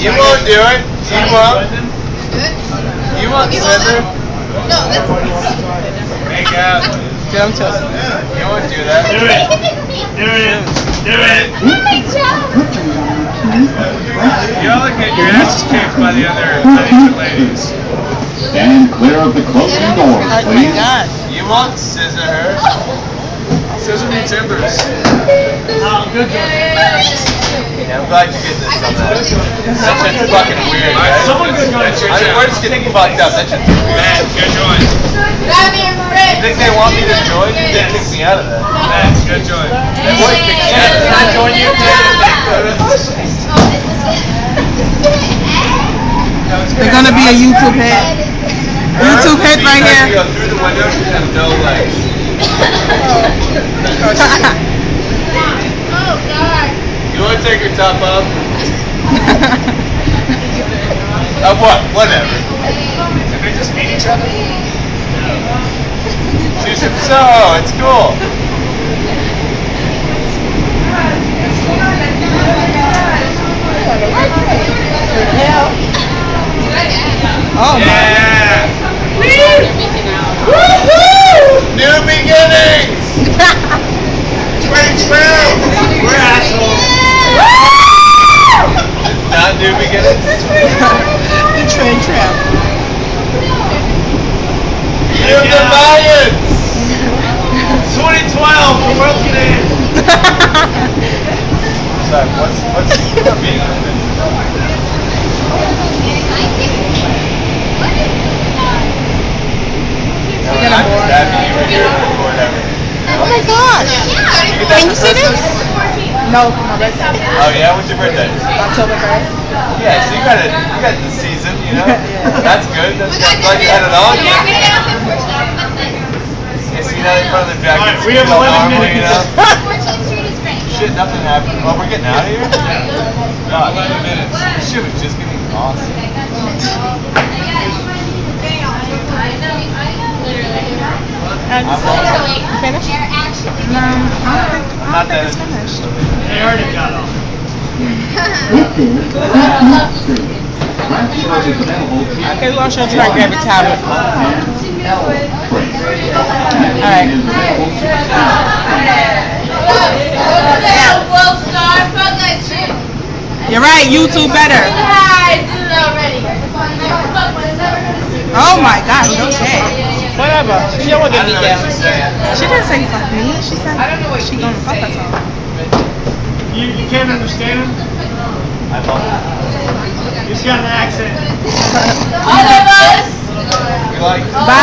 You won't do it. You won't. You won't, Slither. No, that's... Make out. Jump to us. You won't do that. Do it. Do it. Do it. You all get your asses kicked by the other ladies. Stand clear of the closing doors, Oh my please. God. You won't scissor her. Scissor me timbers. Oh, good job. Yeah, I'm glad you get this on that. That shit's fucking weird, guys. Someone good job. We're just getting fucked up. That shit's weird. Man, good joint. You think they want me to join? They kick me out of that. Man, good joint. They would kick me out of that. Can I join you? They're gonna be a YouTube hit. YouTube hit right Because here. you go through the window, she has no legs. Oh, God. You want to take your top off? Of what? Whatever. Did they just meet each other? She said, so, it's cool. Oh my. Yeah! Woo-hoo! New beginnings! We're assholes. Not new beginnings? The train tramp. New defiance! 2012, the world's gonna end. Sorry, what's being Oh my gosh. Can you see this? No, for my birthday. Oh yeah, what's your birthday? October 1st. Yeah, so you got the season, you know? That's good. That's good. Glad you had it on. You see that in front of the jacket? Alright, we have 11 minutes. Shit, nothing happened. Well, we're getting out of here? God, 11 minutes. This shit was just getting awesome. And finished? I'm not that Finished. They already got off. Okay, we're gonna show you how to grab your tablet. Alright. You're right, YouTube better. Oh my gosh, okay. Whatever. She don't want to get me down. She didn't say fuck me. She said she gonna fuck us all. You can't understand him? I love it. He's got an accent. All of us. We like Bye.